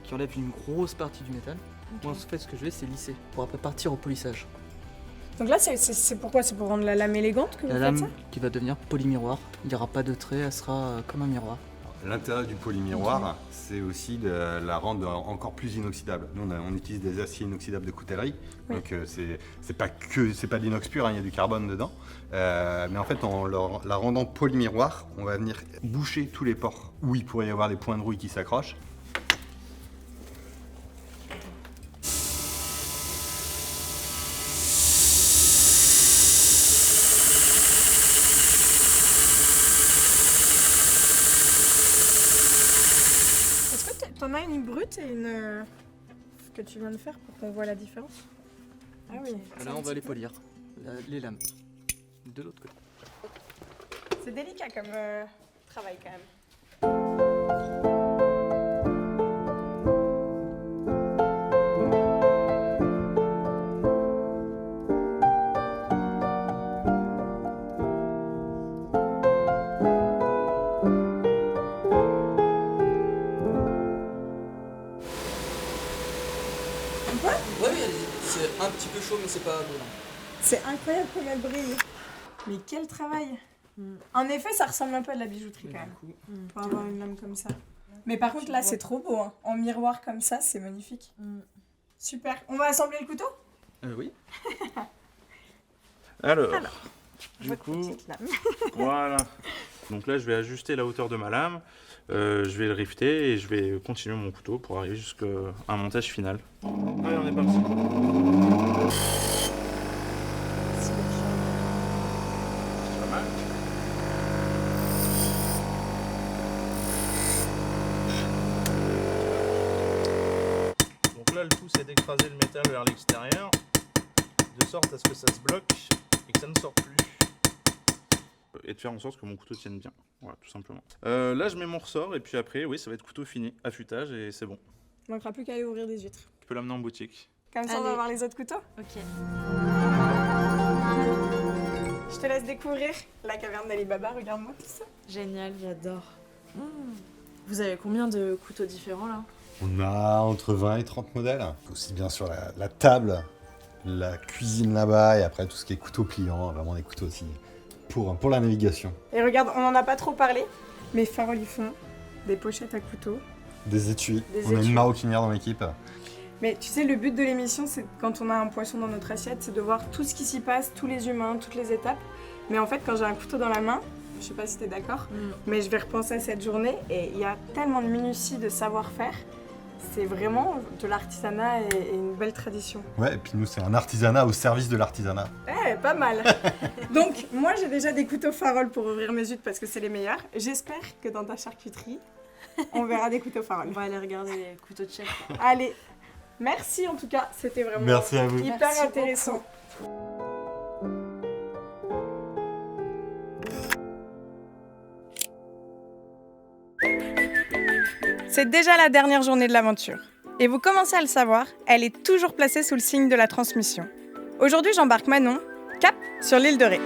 qui enlève une grosse partie du métal. Moi, en fait, ce que je fais, c'est lisser pour après partir au polissage. Donc là, c'est pourquoi? C'est pour rendre la lame élégante que vous La faites ça? lame qui va devenir polymiroir. Il n'y aura pas de trait, elle sera comme un miroir. L'intérêt du polymiroir, c'est aussi de la rendre encore plus inoxydable. Nous, on utilise des aciers inoxydables de coutellerie, donc c'est pas de l'inox pur, hein, il y a du carbone dedans. Mais en fait, en la rendant polymiroir, on va venir boucher tous les pores où il pourrait y avoir des points de rouille qui s'accrochent. T'en as une brute et une que tu viens de faire pour qu'on voit la différence? Ah oui. Là, on va les polir, les lames, de l'autre côté. C'est délicat comme travail quand même. Ouais, c'est un petit peu chaud, mais c'est pas brûlant. C'est incroyable comme elle brille. Mais quel travail! En effet, ça ressemble un peu à de la bijouterie quand même. Pour avoir une lame comme ça. Mais par contre, là, c'est trop beau. Hein. En miroir comme ça, c'est magnifique. Super. On va assembler le couteau? Oui. Alors du votre coup, petite lame. voilà. Donc là, je vais ajuster la hauteur de ma lame. Je vais le rifter et je vais continuer mon couteau pour arriver jusqu'à un montage final. Allez, on est parti. Donc là, le tout, c'est d'écraser le métal vers l'extérieur, de sorte à ce que ça se bloque et que ça ne sorte plus. Et de faire en sorte que mon couteau tienne bien. Voilà, tout simplement. Là, je mets mon ressort et puis après, oui, ça va être couteau fini, affûtage et c'est bon. Il ne manquera plus qu'à aller ouvrir des huîtres. Tu peux l'amener en boutique. Comme ça, on va Allez. voir les autres couteaux. Ok. Je te laisse découvrir la caverne d'Ali Baba. Regarde-moi tout ça. Génial, j'adore. Vous avez combien de couteaux différents là? On a entre 20 et 30 modèles. Aussi bien sur la table, la cuisine là-bas et après tout ce qui est couteau pliant, vraiment des couteaux aussi pour la navigation. Et regarde, on n'en a pas trop parlé, mais Farol, ils font des pochettes à couteau. Des étuis. Des On a étuis. une maroquinière dans l'équipe. Mais tu sais, le but de l'émission, c'est quand on a un poisson dans notre assiette, c'est de voir tout ce qui s'y passe, tous les humains, toutes les étapes. Mais en fait, quand j'ai un couteau dans la main, je sais pas si t'es d'accord, mais je vais repenser à cette journée et il y a tellement de minutie, de savoir-faire. C'est vraiment de l'artisanat et une belle tradition. Ouais, et puis nous, c'est un artisanat au service de l'artisanat. Eh, pas mal. Donc, moi, j'ai déjà des couteaux Farol pour ouvrir mes huîtres parce que c'est les meilleurs. J'espère que dans ta charcuterie, on verra des couteaux Farol. On va aller regarder les couteaux de chef. Allez, merci en tout cas, c'était vraiment Merci à vous. hyper Merci intéressant. C'est déjà la dernière journée de l'aventure. Et vous commencez à le savoir, elle est toujours placée sous le signe de la transmission. Aujourd'hui, j'embarque Manon, cap sur l'île de Ré.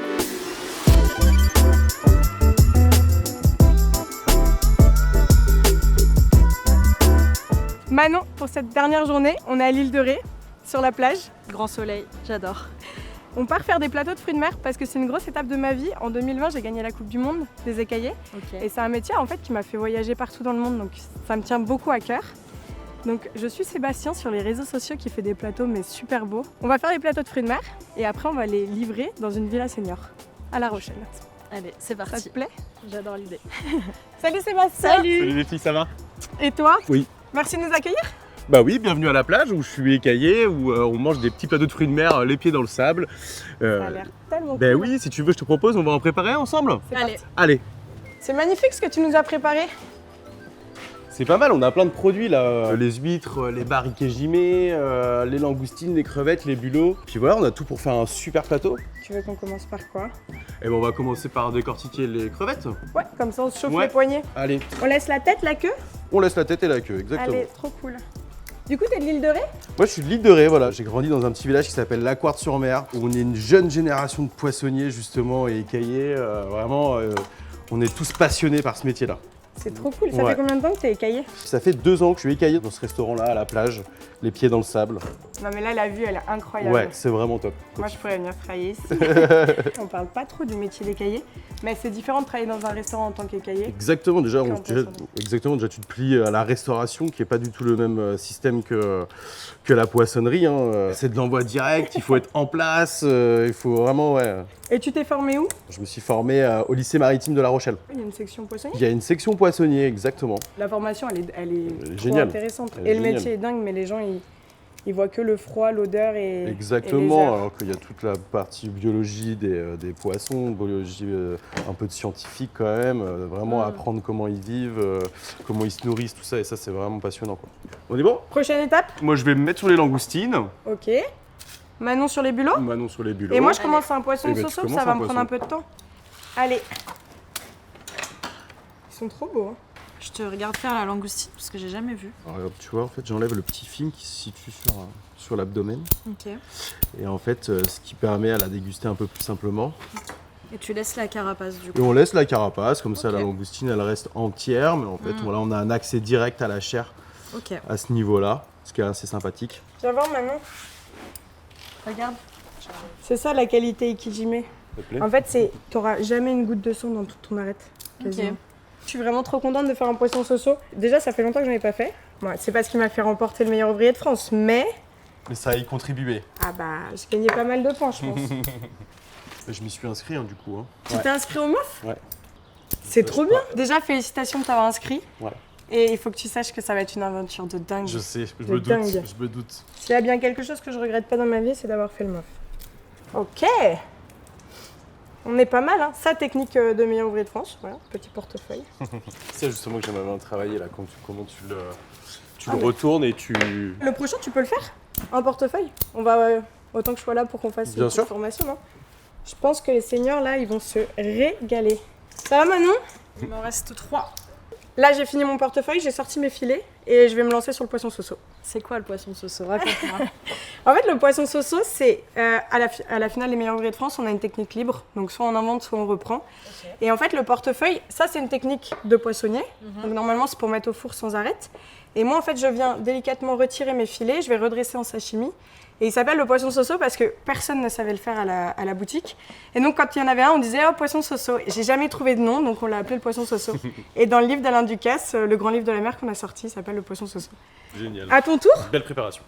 Manon, pour cette dernière journée, on est à l'île de Ré, sur la plage. Grand soleil, j'adore. On part faire des plateaux de fruits de mer parce que c'est une grosse étape de ma vie. En 2020, j'ai gagné la Coupe du Monde des écaillés. Ok. Et c'est un métier en fait qui m'a fait voyager partout dans le monde, donc ça me tient beaucoup à cœur. Donc je suis Sébastien sur les réseaux sociaux qui fait des plateaux mais super beaux. On va faire des plateaux de fruits de mer et après on va les livrer dans une villa senior à La Rochelle. Allez, c'est Ça parti. te plaît? J'adore l'idée. Salut Sébastien! Salut les filles, ça va? Et toi? Oui. Merci de nous accueillir. Bah oui, bienvenue à la plage où je suis écaillé, où on mange des petits plateaux de fruits de mer, les pieds dans le sable. Ça a l'air tellement Ben cool. oui, si tu veux, je te propose, on va en préparer ensemble. C'est Allez. parti. Allez, C'est magnifique ce que tu nous as préparé. c'est pas mal, on a plein de produits là. Les huîtres, les barriques éjimées, les langoustines, les crevettes, les bulots. Puis voilà, on a tout pour faire un super plateau. Tu veux qu'on commence par quoi? Et ben on va commencer par décortiquer les crevettes. Ouais, comme ça on se chauffe Ouais. les poignets. Allez, On laisse la tête, la queue? on laisse la tête et la queue, exactement. Allez, trop cool. Du coup, t'es de l'île de Ré? Moi, je suis de l'île de Ré, voilà. J'ai grandi dans un petit village qui s'appelle La Quarthe-sur-Mer, où on est une jeune génération de poissonniers, justement, et écaillés. Vraiment, on est tous passionnés par ce métier-là. C'est trop cool. Ça Ouais. fait combien de temps que t'es écaillé? Ça fait 2 ans que je suis écaillé dans ce restaurant-là, à la plage, les pieds dans le sable. Non mais là, la vue, elle est incroyable. Ouais, c'est vraiment top. Moi, je pourrais venir travailler ici. On parle pas trop du métier d'écaillé, mais c'est différent de travailler dans un restaurant en tant qu'écaillé. Exactement, déjà, Qu'un poissonnier. déjà, tu te plies à la restauration, qui n'est pas du tout le même système que la poissonnerie. Hein. C'est de l'envoi direct, il faut être en place, il faut vraiment, ouais. Et tu t'es formé où? Je me suis formé au lycée maritime de La Rochelle. Il y a une section poissonnier. Il y a une section poissonnier, exactement. La formation, elle est trop géniale. intéressante. Elle est Et le géniale. métier est dingue, mais les gens, ils voient que le froid, l'odeur et et Exactement, les heures. alors qu'il y a toute la partie biologie des poissons, biologie un peu de scientifique quand même, vraiment apprendre comment ils vivent, comment ils se nourrissent, tout ça, et ça c'est vraiment passionnant, quoi. On est bon? Prochaine étape? Moi je vais me mettre sur les langoustines, Ok. Manon sur les bulots. Manon sur les bulots. Et moi, je commence un poisson Eh ben, tu soso, commences ça va un me prendre un poisson. peu de temps. Allez. Ils sont trop beaux. Hein. Je te regarde faire la langoustine parce que j'ai jamais vu. Alors, regarde, tu vois, en fait j'enlève le petit film qui se situe sur l'abdomen, Ok. et en fait ce qui permet à la déguster un peu plus simplement. Et tu laisses la carapace du Et coup. on laisse la carapace, comme ça Ok. la langoustine elle reste entière, mais en fait voilà, on a un accès direct à la chair Ok. à ce niveau-là, ce qui est assez sympathique. Tu vas voir, Manon. Regarde. C'est ça la qualité Ikijime. Ça te plaît? En fait, t'auras jamais une goutte de sang dans toute ton arête. Quasiment. Ok. Je suis vraiment trop contente de faire un poisson soso. Déjà, ça fait longtemps que je n'en ai pas fait. Ouais, c'est pas ce qui m'a fait remporter le meilleur ouvrier de France, mais Mais ça a y contribué. ah bah, j'ai gagné pas mal de points, je pense. Je m'y suis inscrit du coup. Hein. Tu t'es inscrit au MOF? Ouais. C'est trop bien. Déjà, félicitations de t'avoir inscrit. Ouais. Et il faut que tu saches que ça va être une aventure de dingue. Je sais, je De me doute, dingue. je me doute. S'il y a bien quelque chose que je regrette pas dans ma vie, c'est d'avoir fait le MOF. Ok. On est pas mal, hein. Ça, technique de meilleur ouvrier de France. Voilà, petit portefeuille. C'est justement que j'aimerais bien travailler là, comment tu le retournes et tu... Le prochain, tu peux le faire en portefeuille. On va, autant que je sois là pour qu'on fasse Bien une sûr. petite formation, non? Je pense que les seniors, là, ils vont se régaler. Ça va, Manon? Il m'en reste 3. Là, j'ai fini mon portefeuille, j'ai sorti mes filets et je vais me lancer sur le poisson soso. C'est quoi le poisson soso? Raconte-moi. En fait, le poisson soso, c'est à la finale des meilleurs ouvriers de France, on a une technique libre. Donc, soit on invente, soit on reprend. Okay. Et en fait, le portefeuille, ça, c'est une technique de poissonnier. Donc, normalement, c'est pour mettre au four sans arrêt. Et moi, en fait, je viens délicatement retirer mes filets, je vais redresser en sashimi. Et il s'appelle le poisson soso parce que personne ne savait le faire à la boutique. Et donc, quand il y en avait un, on disait « Oh, poisson soso ». J'ai jamais trouvé de nom, donc on l'a appelé le poisson soso. Et dans le livre d'Alain Ducasse, le grand livre de la mer qu'on a sorti, il s'appelle le poisson soso. Génial. À ton tour? Belle préparation.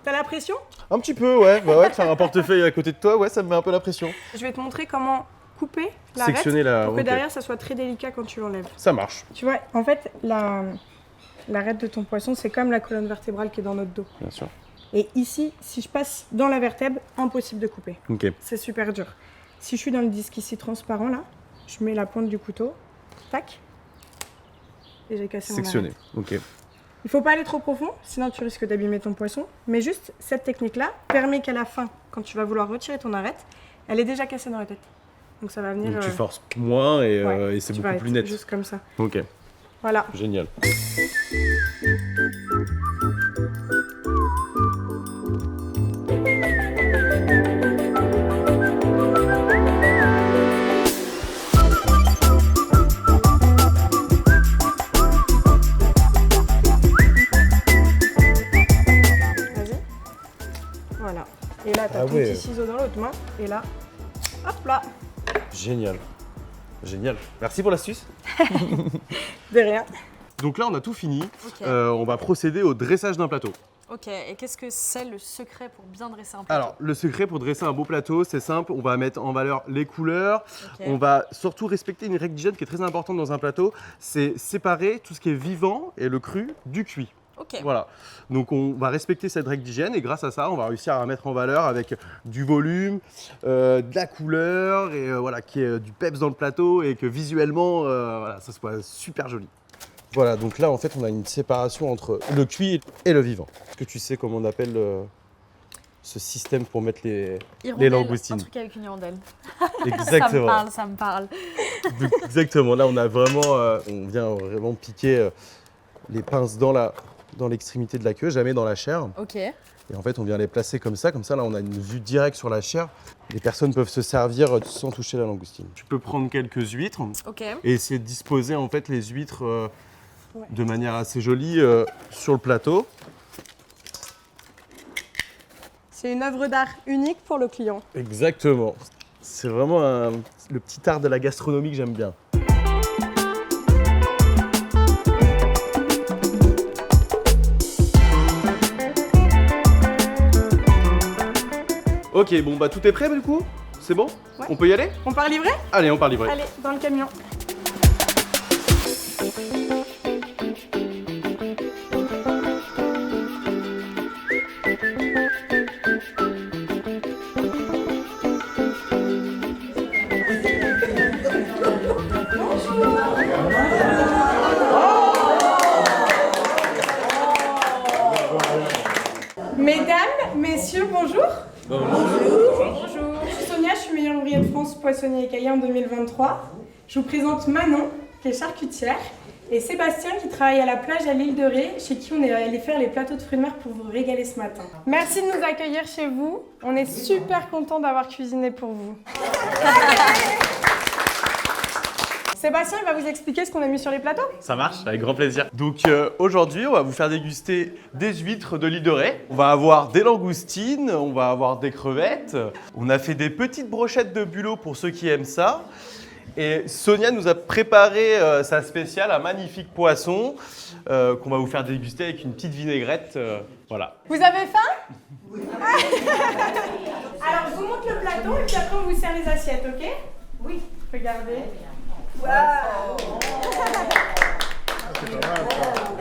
T'as la pression? Un petit peu, ouais. Bah ouais, faire un portefeuille à côté de toi, ouais, ça me met un peu la pression. Je vais te montrer comment couper l'arête Sectionner pour que derrière, ça soit très délicat quand tu l'enlèves. Ça marche. Tu vois, en fait, l'arête de ton poisson, c'est comme la colonne vertébrale qui est dans notre dos. Bien sûr. Et ici, si je passe dans la vertèbre, impossible de couper. Ok. C'est super dur. Si je suis dans le disque ici transparent, là, je mets la pointe du couteau, tac, et j'ai cassé mon arête. Sectionner, ok. Il faut pas aller trop profond, sinon tu risques d'abîmer ton poisson. Mais juste, cette technique-là permet qu'à la fin, quand tu vas vouloir retirer ton arête, elle est déjà cassée dans la tête. Donc ça va venir... Donc tu forces moins et, ouais, et c'est tu beaucoup vas plus être net. juste comme ça. Ok. Voilà. Génial. Voilà. Et là, tu as ton petit ciseau dans l'autre main. Et là, hop là. Génial. Génial. Merci pour l'astuce. De rien. Donc là, on a tout fini. Okay. On va procéder au dressage d'un plateau. Ok, et qu'est-ce que c'est le secret pour bien dresser un plateau? Alors, le secret pour dresser un beau plateau, c'est simple. On va mettre en valeur les couleurs. Okay. On va surtout respecter une règle d'hygiène qui est très importante dans un plateau. C'est séparer tout ce qui est vivant et le cru du cuit. Okay. Voilà, donc on va respecter cette règle d'hygiène et grâce à ça, on va réussir à mettre en valeur avec du volume, de la couleur et voilà, qu'il y ait du peps dans le plateau et que visuellement, voilà, ça soit super joli. Voilà, donc là en fait, on a une séparation entre le cuit et le vivant. Est-ce que tu sais comment on appelle ce système pour mettre les langoustines? Un truc avec une hirondelle. Exactement. Ça me parle. Donc, exactement, là on a vraiment, on vient vraiment piquer les pinces dans l'extrémité de la queue, jamais dans la chair. Ok. Et en fait, on vient les placer comme ça là, on a une vue directe sur la chair. Les personnes peuvent se servir sans toucher la langoustine. Tu peux prendre quelques huîtres et essayer de disposer en fait les huîtres de manière assez jolie sur le plateau. C'est une œuvre d'art unique pour le client. Exactement. C'est vraiment le petit art de la gastronomie que j'aime bien. Ok, bon bah tout est prêt du coup? C'est bon? Ouais. On peut y aller? On part livrer? Allez, on part livrer. Allez, dans le camion. Mesdames, messieurs, bonjour. Bonjour. Je suis Sonia, je suis meilleure ouvrière de France poissonnier écaillé en 2023. Je vous présente Manon, qui est charcutière, et Sébastien, qui travaille à la plage à l'île de Ré, chez qui on est allé faire les plateaux de fruits de mer pour vous régaler ce matin. Merci de nous accueillir chez vous. On est super contents d'avoir cuisiné pour vous. Sébastien, il va vous expliquer ce qu'on a mis sur les plateaux. Ça marche, avec grand plaisir. Donc aujourd'hui, on va vous faire déguster des huîtres de l'île de Ré. On va avoir des langoustines, on va avoir des crevettes. On a fait des petites brochettes de bulot pour ceux qui aiment ça. Et Sonia nous a préparé sa spéciale, un magnifique poisson qu'on va vous faire déguster avec une petite vinaigrette. Voilà. Vous avez faim? Oui. Alors, je vous montre le plateau et puis après, on vous sert les assiettes, ok? Oui. Regardez. Wow.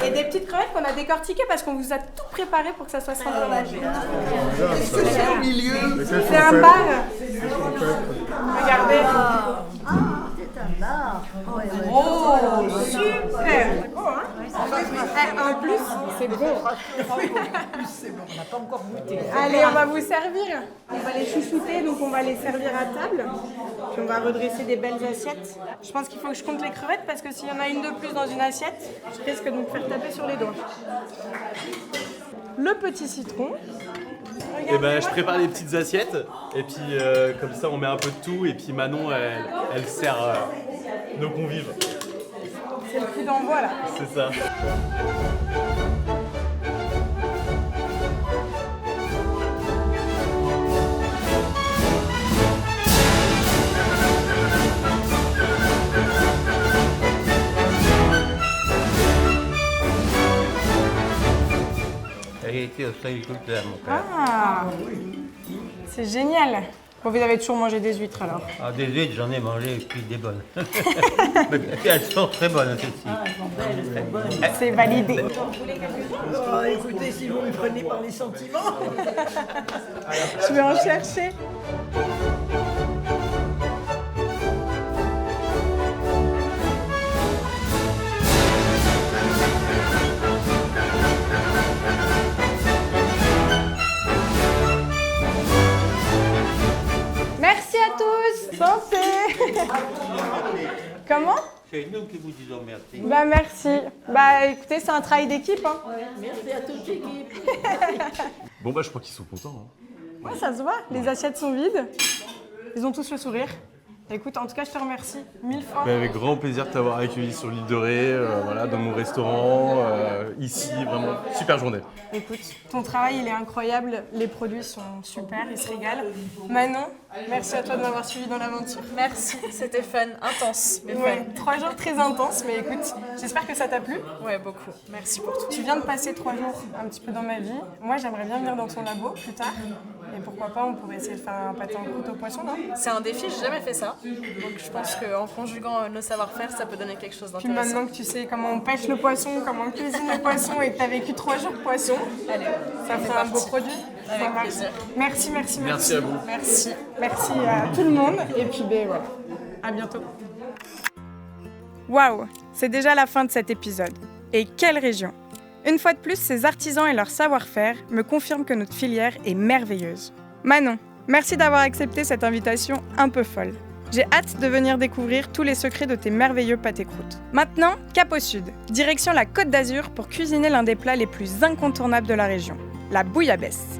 Et des petites crevettes qu'on a décortiquées parce qu'on vous a tout préparé pour que ça soit sans fromage. Qu'est-ce que c'est au milieu? C'est un bar. Regardez. Oh, super. En plus, c'est bon. On n'a pas encore goûté. Allez, on va vous servir. On va les chouchouter, donc on va les servir à table. Puis on va redresser des belles assiettes. Je pense qu'il faut que je compte les crevettes parce que s'il y en a une de plus dans une assiette, je risque de me faire taper sur les doigts. Le petit citron. Et ben, je prépare les petites assiettes et puis comme ça on met un peu de tout et puis Manon elle sert nos convives. C'est le coup d'envoi là. C'est ça. J'ai été ostréiculteur, mon père. Ah, c'est génial. Bon, vous avez toujours mangé des huîtres alors? Ah, des huîtres, j'en ai mangé et puis des bonnes. Mais elles sont très bonnes, celles-ci. C'est validé. Oh, écoutez, si vous me prenez par les sentiments. Je vais en chercher. Merci à tous. Santé. Comment? C'est nous qui vous disons merci. Bah merci. Bah écoutez, c'est un travail d'équipe. Hein. Merci à toute l'équipe. Bon bah je crois qu'ils sont contents. Ouais, ça se voit. Les assiettes sont vides. Ils ont tous le sourire. Écoute, en tout cas, je te remercie 1000 fois. Mais avec grand plaisir de t'avoir accueilli sur l'île de Ré, voilà, dans mon restaurant, ici, vraiment super journée. Écoute, ton travail il est incroyable, les produits sont super, ils se régalent. Manon, merci à toi de m'avoir suivi dans l'aventure. Merci, c'était fun, intense, mais Ouais, fun. 3 jours très intenses, mais écoute, j'espère que ça t'a plu. Ouais, beaucoup. Merci pour tout. Tu viens de passer 3 jours un petit peu dans ma vie. Moi, j'aimerais bien venir dans ton labo plus tard. Et pourquoi pas, on pourrait essayer de faire un pâté en croûte au poisson, non? C'est un défi, j'ai jamais fait ça. Donc je pense qu'en conjuguant nos savoir-faire, ça peut donner quelque chose Puis d'intéressant. maintenant que tu sais comment on pêche le poisson, comment on cuisine le poisson et que tu as vécu 3 jours poisson, Allez, ça fera un beau produit. Avec Ça marche. plaisir. Merci, merci, merci. Merci à vous. Merci. Merci à tout le monde. Et puis, ben voilà. À bientôt. Waouh, c'est déjà la fin de cet épisode. Et quelle région! Une fois de plus, ces artisans et leur savoir-faire me confirment que notre filière est merveilleuse. Manon, merci d'avoir accepté cette invitation un peu folle. J'ai hâte de venir découvrir tous les secrets de tes merveilleux pâtés croûtes. Maintenant, cap au sud, direction la Côte d'Azur pour cuisiner l'un des plats les plus incontournables de la région, la bouillabaisse.